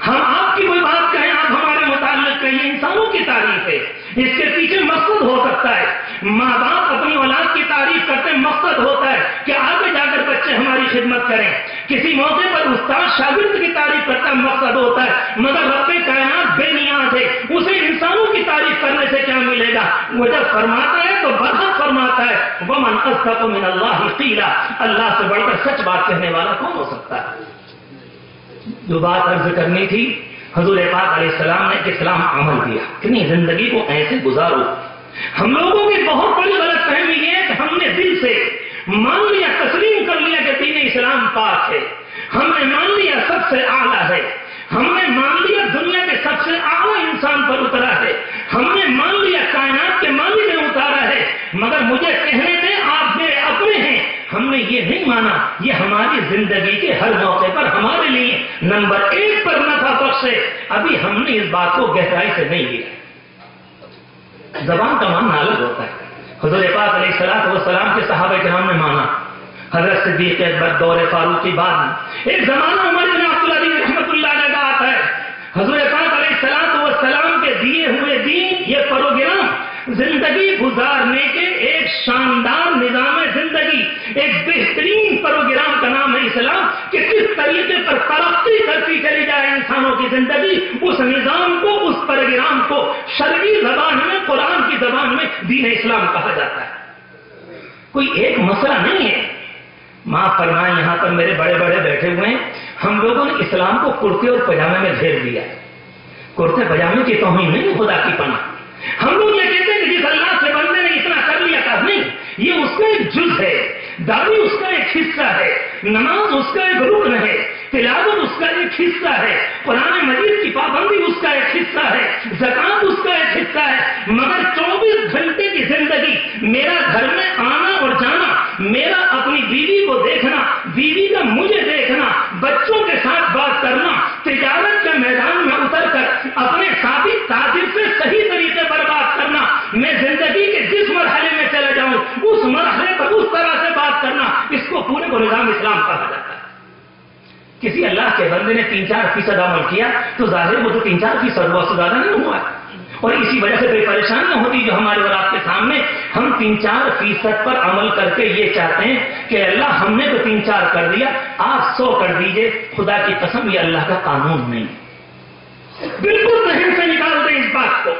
हम आपकी कोई बात कहें, आप हमारे मुताल्लिक कहिए, इंसानों की तारीफ है, इसके पीछे मकसद हो सकता है। माँ बाप अपनी औलाद की तारीफ करते हैं, मकसद होता है कि आगे जाकर बच्चे हमारी खिदमत करें। किसी मौके पर उस्ताद शागिर्द की तारीफ करता है, मकसद होता है। मगर रब्बे कायनात बेनियाज है, उसे इंसानों की तारीफ करने से क्या मिलेगा? वो जब फरमाता है तो बरहक फरमाता है, वमन अस्दक़ु मिनल्लाहि क़ीला, अल्लाह से बढ़कर सच बात कहने वाला कौन हो सकता है? जो बात अर्ज करनी थी, हुजूर पाक अलैहिस्सलाम ने इस्लाम अमल किया कि नहीं, जिंदगी को ऐसे गुजारो। हम लोगों की बहुत बड़ी गलतफहमी ये है कि हमने दिल से मान लिया, तस्लीम कर लिया कि दीन इस्लाम पाक है, हमने मान लिया सबसे आला है, हमने मान लिया दुनिया के सबसे आला इंसान पर उतरा है, हमने मान लिया कायनात के मालिक ने उतारा है। मगर मुझे कहने दें, आप मेरे अपने हैं, हमने ये नहीं माना ये हमारी जिंदगी के हर मौके पर हमारे लिए नंबर 1 पर नफा बख्श है। अभी हमने इस बात को गहराई से नहीं लिया। जबान का मानना अलग होता है। हुजूर पाक अलैहिस्सलाम के सहाबा किराम ने माना, हजरत सिद्दीक़ अकबर दौर फारूक की बात। एक जमाना उमर बिन अब्दुल अजीज रहमतुल्लाह अलैह का आता है, हुजूर पाक अलैहिस्सलाम के दिए हुए दीन, ये प्रोग्राम जिंदगी गुजारने के एक शानदार निजाम जिंदगी, एक बेहतरीन प्रोग्राम का नाम है इस्लाम, कि किस तरीके पर तरक्की करती चली जाए इंसानों की जिंदगी, उस निजाम को, उस प्रोग्राम को शरई जबान में, कुरान की जबान में दीन इस्लाम कहा जाता है। कोई एक मसला नहीं है। माफ फरमाएं, यहां पर मेरे बड़े बड़े बैठे हुए हैं, हम लोगों ने इस्लाम को कुर्ते और पजामे में घेर दिया। कुर्ते पजामे की तौहीन नहीं, खुदा की पनाह। हम लोग ये कहते हैं कि जिस अल्लाह से बंदे ने इतना कर लिया था, नहीं, ये उसका एक जुज है, दाढ़ी उसका एक हिस्सा है, नमाज उसका एक रुकन है, तिलावत उसका एक हिस्सा है, कुरान मजीद की पाबंदी उसका एक हिस्सा है, ज़कात उसका एक हिस्सा है। मगर 24 घंटे की जिंदगी, मेरा घर में आना और जाना, मेरा अपनी बीवी को देखना, बीवी का मुझे देखना, बच्चों के साथ बात करना, तिजारत के मैदान में उतरकर अपने साथी ताजिर से सही तरीके पर बात करना, मैं जिंदगी के जिस मरहले में चले जाऊं उस मरहले पर उस तरह से बात करना, इसको पूरे को निजाम इस्लाम कहा जाता है। किसी अल्लाह के बंदे ने 3-4% अमल किया तो जाहिर वो तो 3-4% हुआ, उससे ज्यादा नहीं हुआ। और इसी वजह से कोई परेशानी होती जो हमारे और आपके सामने, हम 3-4% पर अमल करके ये चाहते हैं कि अल्लाह हमने तो 3-4 कर दिया, आप 100 कर दीजिए। खुदा की कसम, ये अल्लाह का कानून नहीं, बिल्कुल जहन से निकाल दें इस बात को।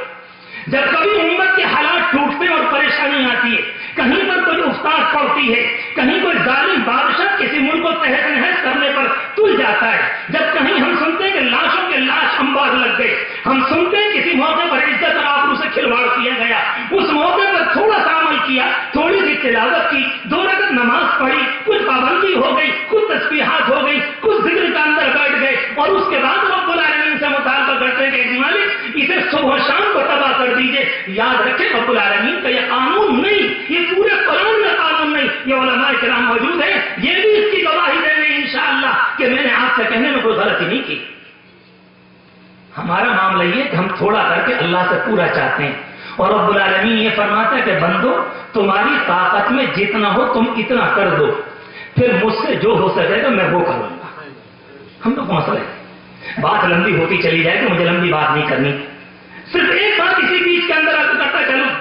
जब कभी उम्मत के हालात टूटते और परेशानी आती है, कहीं पर कोई उस्ताद पड़ती है, कहीं कोई जालिम बादशाह किसी मुल्क को तहस नहस करने पर तुल जाता है, जब कहीं हम सुनते हैं कि लाशों के लाश अंबार लग गए, हम सुनते हैं किसी मौके पर इज्जत और आबरू से खिलवाड़ किया गया, उस मौके पर थोड़ा सा अमल किया, थोड़ी सी तिलावत की, 2 रकअत नमाज पढ़ी, कुछ पाबंदी हो गई, कुछ तस्बीहात हो गई, कुछ जिक्र का अंदर बैठ गए, और उसके बाद रब्बुल आलमीन से मुतालबा करते हैं कि मालिक इसे सुबह शाम को तबाह कर दीजिए। याद रखें, रब्बुल आलमीन का यह कानून नहीं, ये पूरे कुरान में कानून नहीं। ये उलमाए किराम मौजूद है, ये भी इसकी गवाही देंगे इंशाअल्लाह कि मैंने आपसे कहने में कोई गलती नहीं की। हमारा मामला ये कि हम थोड़ा करके अल्लाह से पूरा चाहते हैं, और रब्बुल आलमीन ये फरमाता है कि बंदो, तुम्हारी ताकत में जितना हो तुम इतना कर दो, फिर मुझसे जो हो सकेगा मैं वो करूंगा। हम लोग मसला है, बात लंबी होती चली जाएगी, मुझे लंबी बात नहीं करनी। सिर्फ एक बात इसी बीच के अंदर आपको करता चलूं,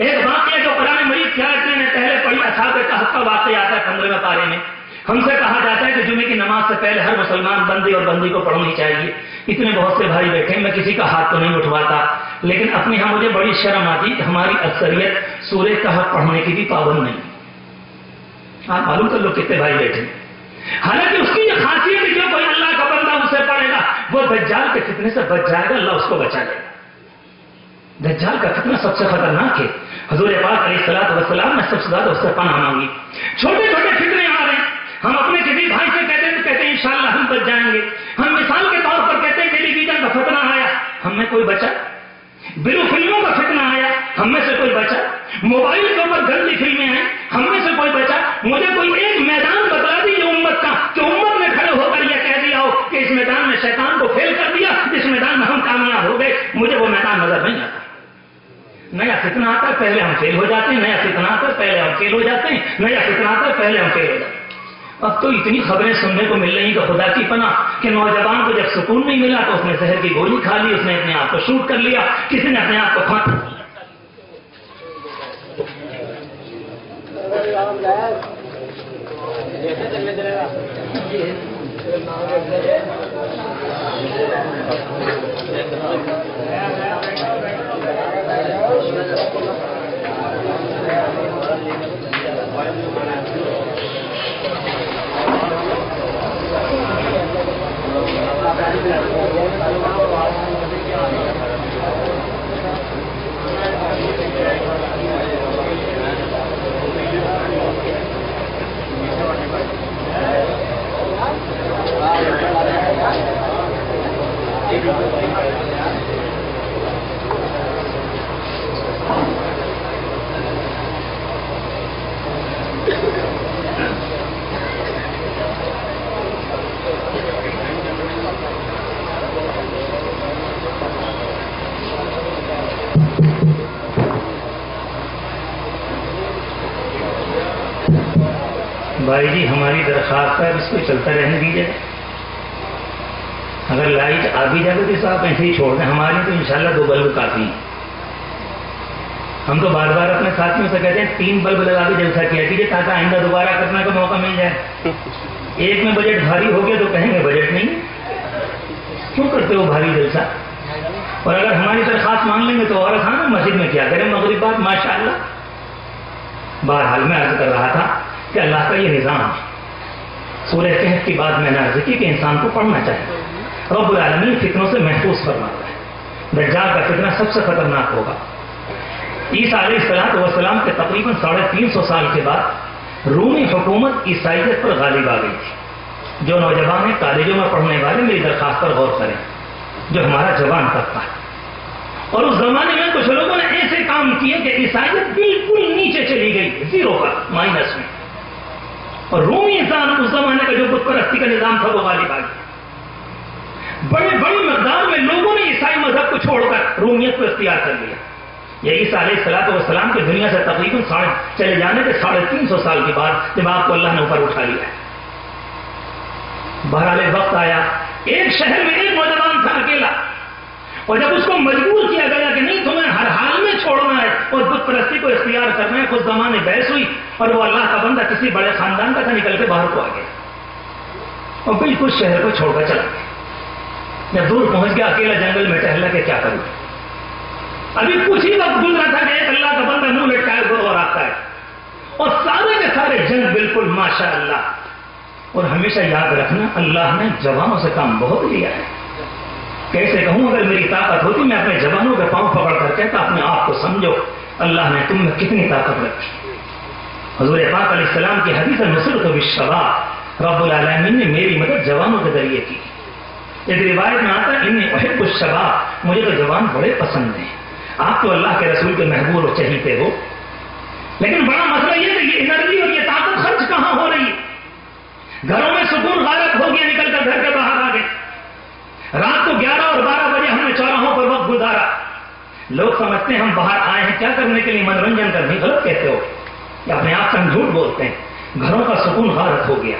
एक वाकया जो कुरान मजीद की आयत ने पहले पढ़ी, असहाब कहफ का वाकया आता है 15वें पारे में। हमसे कहा जाता है कि जुमे की नमाज से पहले हर मुसलमान बंदी और बंदी को पढ़नी चाहिए। इतने बहुत से भाई बैठे, मैं किसी का हाथ तो नहीं उठवाता, लेकिन अपने यहां मुझे बड़ी शर्म आती कि हमारी अक्सरियत सूरह कहफ पढ़ने की भी पाबंद नहीं। आप मालूम कर लो कितने भाई बैठे, हालांकि उसकी यह खासियत है, जो कोई अल्लाह का बंदा उसे पढ़ेगा वो दज्जाल के फितने से बच जाएगा, अल्लाह उसको बचा लेगा। दज्जाल का फितना सबसे खतरनाक है। हुजूर पाक अलैहिस्सलाम ने सबसे ज्यादा उससे पनाह मांगी। छोटे छोटे फितने आ रहे हैं, हम अपने किसी भाई से कहते हैं तो कहते हैं इंशाअल्लाह हम बच जाएंगे। हम मिसाल के तौर पर कहते हैं टेलीविजन का फितना आया, हम में कोई बचा? बिरु फिल्मों का फितना आया, हम में से कोई बचा? मोबाइल के ऊपर गंदी फिल्में आई, हम में से कोई बचा? मुझे कोई एक मैदान बता दीजिए उम्मत का कि उम्मत ने खड़े होकर यह कह दिया हो कि इस मैदान में शैतान को फेल कर दिया, इस मैदान में हम कामयाब हो गए। मुझे वो मैदान नजर नहीं आता। नया फितना आता है, पहले हम फेल हो जाते हैं, नया फितना आता है, पहले हम फेल हो जाते हैं, नया फितना आता है, पहले हम फेल हो जाते हैं। اب تو اتنی خبریں سننے کو مل رہی کہ خدا کی پناہ کہ نوجوان کو جب سکون نہیں ملا تو اس نے زہر کی گولی کھا لی، اس نے اپنے آپ کو شوٹ کر لیا، کسی نے اپنے آپ کو پھانسی بھائی جی ہماری درخواست ہے اس کو چلتا رہنے دیجیے. اگر لائٹ آ بھی جائے تو آپ ایسے ہی چھوڑ دیں، ہماری تو انشاءاللہ 2 بلب کافی ہیں. ہم تو بار بار اپنے ساتھیوں سے کہتے ہیں 3 بلب لگا کے جلسہ کیا کیجیے تاکہ آئندہ دوبارہ کرنے کا موقع مل جائے. ایک میں بجٹ بھاری ہو گیا تو کہیں گے بجٹ نہیں، کیوں کرتے ہو بھاری جلسہ؟ اور اگر ہماری درخواست مان لیں گے تو اور آسان ہے، مسجد میں کیا کریں مغرب بعد ماشاءاللہ. بہرحال میں عرض کر رہا تھا کہ اللہ کا یہ نظام ہے. سورہ کہف کی بات میں نے عرض کی کہ انسان کو پڑھنا چاہیے. رب العالمین فتنوں سے محفوظ فرماتا ہے. دجال کا فتنہ سب سے خطرناک ہوگا. عیسیٰ علیہ السلام کے تقریباً 350 سال کے بعد رومی حکومت عیسائیت پر غالب آ گئی تھی. جو نوجوان ہیں کالجوں میں پڑھنے والے میری درخواست پر غور کریں، جو ہمارا جوان طبقہ ہے. اور اس زمانے میں کچھ لوگوں نے ایسے کام کیے کہ عیسائیت بالکل نیچے چلی گئی، 0 پر، مائنس میں. اور رومی انسان اس زمانے کا جو بت پرستی کا نظام تھا وہ غالب آ گیا. بڑی مقدار میں لوگوں نے عیسائی مذہب کو چھوڑ کر رومیت کو اختیار کر لیا. یہ عیسیٰ علیہ السلام کے دنیا سے تقریباً چلے جانے کے 350 سال کے بعد جب آپ کو اللہ نے اوپر اٹھا لیا. بہرحال وقت آیا، ایک شہر میں ایک نوجوان تھا اکیلا، اور جب اس کو مجبور کیا گیا کہ نہیں تمہیں ہر حال میں چھوڑنا ہے اور بت پرستی کو اختیار کرنا ہے، کچھ زمانے بحث ہوئی اور وہ اللہ کا بندہ کسی بڑے خاندان کا تھا، نکل کے باہر کو آ گیا اور بالکل شہر کو چھوڑ کر چلا گیا. جب دور پہنچ گیا اکیلا جنگل میں ٹہلا کہ کیا کروں. ابھی کچھ ہی وقت گزرا تھا کہ ایک اللہ کا بندہ منہ لٹکائے اور آتا ہے اور سارے کے سارے جنگ بالکل ماشاء اللہ. اور ہمیشہ یاد رکھنا اللہ نے جوانوں سے کام بہت لیا ہے. کیسے کہوں، اگر میری طاقت ہوتی میں اپنے جوانوں کے پاؤں پکڑ کر کہتا اپنے آپ کو سمجھو اللہ نے تم میں کتنی طاقت رکھی. حضور پاک علیہ السلام کی حدیث نصرت بالشباب، رب العالمین نے میری مدد جوانوں کے ذریعے کی. ایک روایت میں آتا ہے انی احب الشباب، مجھے تو جوان بڑے پسند ہیں. آپ تو اللہ کے رسول کے محبوب اور چہیتے ہو، لیکن بڑا مسئلہ یہ ہے کہ یہ انرجی اور یہ طاقت خرچ کہاں ہو رہی ہے؟ گھروں میں سکون غارت ہو گیا، نکل کر گھر کے باہر آ گئے. رات کو 11 اور 12 بجے ہم نے چوراہوں پر وقت گزارا. لوگ سمجھتے ہیں ہم باہر آئے ہیں کیا کرنے کے لیے، منورنجن کرنے. غلط کہتے ہو کہ اپنے آپ سے ہم جھوٹ بولتے ہیں. گھروں کا سکون غارت ہو گیا.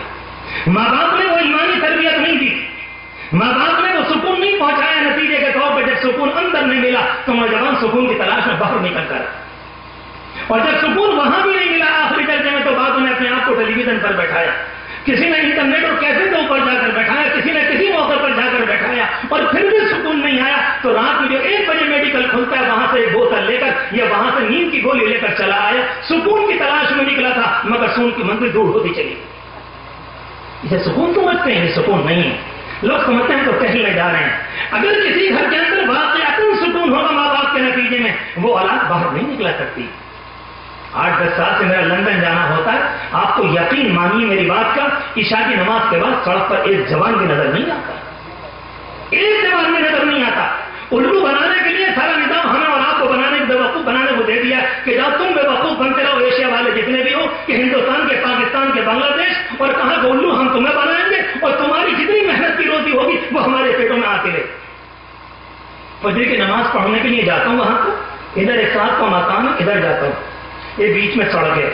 ماں باپ نے وہ ایمانی تربیت نہیں دی، ماں باپ نے وہ سکون نہیں پہنچایا. نتیجے کے طور پر جب سکون اندر نہیں ملا تو نوجوان سکون کی تلاش میں باہر نکل کر، اور جب سکون وہاں بھی نہیں ملا آخری درجے میں تو بعضوں نے اپنے آپ کو ٹیلی ویژن پر بیٹھایا، کسی نے انٹرنیٹ اور کیفے کے اوپر جا کر بیٹھایا، کسی نے کسی موقع پر جا کر بیٹھایا، اور پھر بھی سکون نہیں آیا تو رات میں جو 1 بجے میڈیکل کھلتا ہے وہاں سے ایک بوتل لے کر یا وہاں سے نیند کی گولی لے کر چلا آیا. سکون کی تلاش میں نکلا تھا مگر سکون کی منزل دور ہوتی چلی. اسے سکون سمجھتے ہیں، یہ سکون نہیں ہے. لوگ سمجھتے ہیں تو ٹہلنے جا رہے ہیں. اگر کسی گھر کے اندر واقعات سکون ہوگا ماں باپ کے نتیجے میں، وہ اولاد باہر نہیں نکلا کرتی. 8-10 سال سے میرا لندن جانا ہوتا ہے. آپ کو یقین مانیے میری بات کا، عشاء کی نماز کے بعد سڑک پر ایک جوان بھی نظر نہیں آتا، ایک جوان بھی نظر نہیں آتا. الو بنانے کے لیے سارا نظام ہمیں اور آپ کو بنانے بیوقوف بنانے کو دے دیا کہ جب تم بیوقوف بنتے رہو، ایشیا والے جتنے بھی ہو کہ ہندوستان کے، پاکستان کے، بنگلہ دیش، اور کہاں کہ الو ہم تمہیں بنائیں گے اور تمہاری جتنی محنت کی روزی ہوگی وہ ہمارے پیٹوں میں آتی رہے. فجر کی نماز پڑھنے کے لیے جاتا ہوں وہاں کو، ادھر ایک ساتھ کا مکان ہے، ادھر جاتا ہوں، یہ بیچ میں سڑک ہے،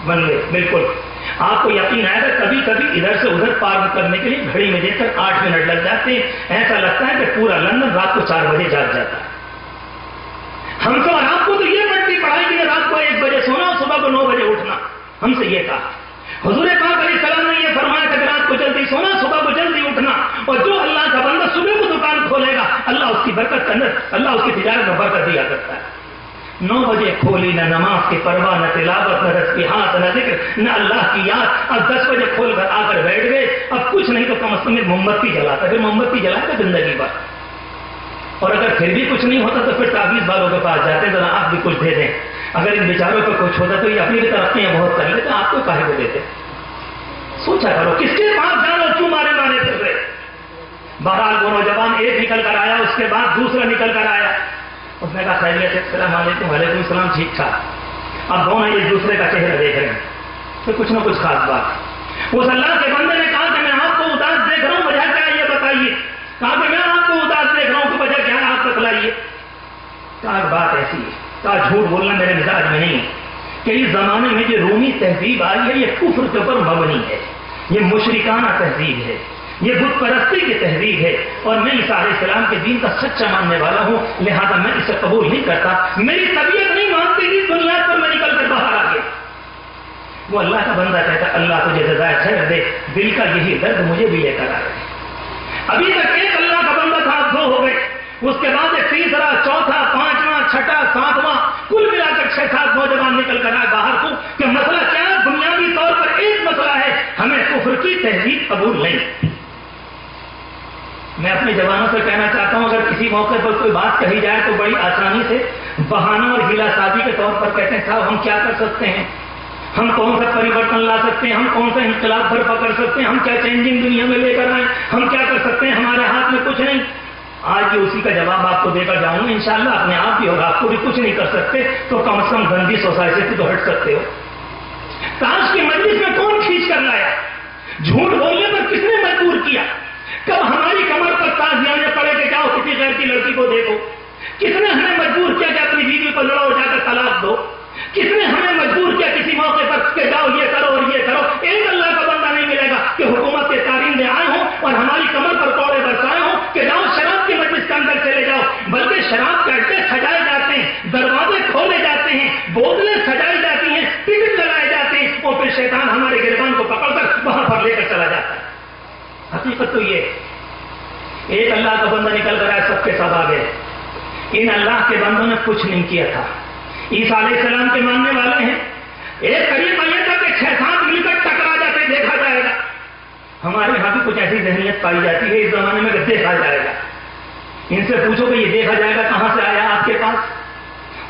بن گئے بالکل आपको यकीन आएगा कभी कभी इधर से उधर पार करने के लिए घड़ी में देखकर 8 मिनट लग जाते हैं। ऐसा लगता है कि पूरा लंदन रात को 4 बजे जाग जाता है। हमको और आपको तो ये पट्टी पढ़ाई कि रात को 1 बजे सोना और सुबह को 9 बजे उठना। हमसे ये कहा हुजूर पाक अलैहिस्सलाम ने ये फरमाया कि रात को जल्दी सोना, सुबह को जल्दी उठना, और जो अल्लाह का बंदा सुबह को दुकान खोलेगा अल्लाह उसकी बरकत के अंदर, अल्लाह उसकी तिजारत में बरकत दिया करता है। 9 बजे खोली, न नमाज की परवाह, न तिलावत, न तस्बीहात, न जिक्र, न अल्लाह की याद। अब 10 बजे खोल कर आकर बैठ गए, अब कुछ नहीं तो कम से कम मोमबत्ती जलाता, फिर मोमबत्ती जलाता जिंदगी भर। और अगर फिर भी कुछ नहीं होता तो फिर ताबीज वालों के पास जाते, जरा आप भी कुछ दे दें। अगर इन बेचारों को कुछ होता तो ये अपनी भी तरक्कियां बहुत कर लेते, आपको काहे को देते? सोचा करो किसके पास जानो, क्यों मारे मारे कर रहे। बहरहाल वो नौजवान एक निकल कर आया, उसके बाद दूसरा निकल कर आया। उसने कहा खैरियत है? अस्सलाम वालेकुम। वालेकुम सलाम। ठीक ठाक। अब दोनों एक दूसरे का चेहरा देख रहे हैं तो कुछ ना कुछ खास बात। उस अल्लाह के बंदे ने कहा कि मैं आपको उदास देख रहा हूं, वजह क्या है ये बताइए। कहा कि मैं आपको उदास देख रहा हूं, तो वजह क्या है आप बतलाइए। कहा बात ऐसी है, कहा झूठ बोलना मेरे मिजाज में नहीं है कि इस जमाने में जो रूमी तहजीब आई है ये कुफ्र के ऊपर मबनी है, ये मुशरिकाना तहजीब है, ये बुत परस्ती की तहजीब है, और मैं ईसा अलैहिस्सलाम के दीन का सच्चा मानने वाला हूं, लिहाजा मैं इसे कबूल नहीं करता। मेरी तबीयत नहीं मानती थी, दुनिया पर मैं निकल कर बाहर आ गया। वो अल्लाह का बंदा कहता अल्लाह तुझे जज़ाए खैर दे, दिल का यही दर्द मुझे भी लेकर आए। अभी तक एक अल्लाह का बंदा था, 2 हो गए, उसके बाद एक तीसरा, चौथा, 5वां, 6ठा, 7वां, कुल मिलाकर 6-7 नौजवान निकल कर आए बाहर को कि मसला क्या है। बुनियादी तौर पर एक मसला है, हमें कुफ्र की तहजीब कबूल नहीं। मैं अपने जवानों से कहना चाहता हूं अगर किसी मौके पर कोई बात कही जाए तो बड़ी आसानी से बहाना और हिला साजी के तौर पर कहते हैं साहब हम क्या कर सकते हैं, हम कौन सा परिवर्तन ला सकते हैं, हम कौन सा इंकलाब बर्पा कर सकते हैं, हम क्या चेंजिंग दुनिया में लेकर आए, हम क्या कर सकते हैं, हमारे हाथ में कुछ नहीं। आज भी उसी का जवाब आपको देकर जाऊंगा इंशाअल्लाह। अपने आप भी और आपको भी कुछ नहीं कर सकते तो कम से कम गंदी सोसाइटी से तो हट सकते हो। ताश की मजलिस में कौन खींच कर लाया? झूठ बोलने पर किसने मजबूर किया? कब हमारी कमर पर ताजियाने पड़े कि जाओ किसी गैर की लड़की को देखो? किसने हमें मजबूर किया कि अपनी बीवी को लड़ाओ, जाकर तलाक दो? किसने हमें मजबूर किया किसी मौके पर कि जाओ ये करो और ये करो? एक अल्लाह का बंदा नहीं मिलेगा कि हुकूमत के तारीम दे आए हो और हमारी कमर पर कौड़े बरसाए हो कि जाओ शराब की मजलिस के अंदर चले जाओ। बल्कि शराब के अड्डे सजाए जाते हैं, दरवाजे खोले जाते हैं, बोतलें सजाई जाती हैं, टिकट लगाए जाते हैं, और फिर शैतान हमारे गिरबान को पकड़कर वहां पर लेकर चला जाता है। हकीकत तो ये एक अल्लाह का बंदा निकल कर आए, सबके सब आ गए। इन अल्लाह के बंदों ने कुछ नहीं किया था। ईसा अलैहिस्सलाम के मानने वाले हैं, एक करीब ये था कि 6-7 मिलकर टकरा जाते देखा जाएगा। हमारे यहां भी कुछ ऐसी जहनीत पाई जाती है इस जमाने में कि देखा जाएगा। इनसे पूछो कि ये देखा जाएगा कहां से आया आपके पास?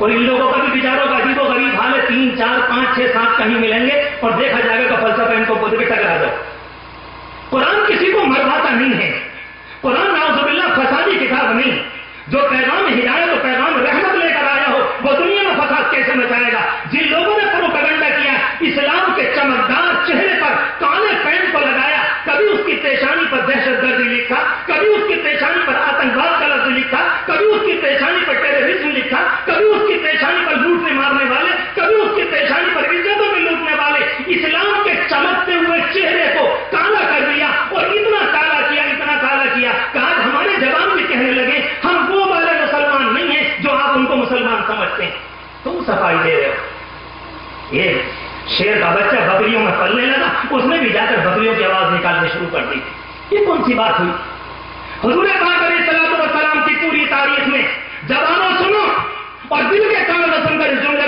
और इन लोगों का भी विचारों का अजीबो गरीब हाल है, 3, 4, 5, 6, 7 कहीं मिलेंगे और देखा जाएगा कि फलसफा इनको बोल के टकरा दो। कुरान किसी को मरवाता नहीं है। कुरान नाउजुबिल्लाह फसादी किताब नहीं। जो पैगाम हिदायत और पैगाम रहमत लेकर आया हो वो दुनिया में फसाद कैसे मचाएगा? जिन लोगों ने प्रोपेगेंडा किया, इस्लाम के चमकदार चेहरे पर काले पेंट को लगाया, कभी उसकी पेशानी पर दहशतगर्दी लिखा, कभी उसकी पेशानी पर आतंकवाद का लफ्ज लिखा, कभी उसकी पेशानी पर टेररिज्म लिखा, कभी उसकी पेशानी पर लूटने मारने वाले, कभी उसकी पेशानी पर इज्जतों में लूटने वाले। इस्लाम के चमकते हुए चेहरे को काला कर दिया और इतना काला किया, इतना काला किया कि आज हमारे जवान भी कहने लगे हम वो वाले मुसलमान नहीं है जो आप उनको मुसलमान समझते हैं। तुम सफाई दे रहे हो। ये शेर का बच्चा बकरियों में पलने लगा, उसने भी जाकर बकरियों की आवाज निकालनी शुरू कर दी। ये कौन सी बात हुई? हुजूर पाक अलैहिस्सलाम की पूरी तारीख में जवानों सुनो और दिल के कान में सुनकर इस जुमले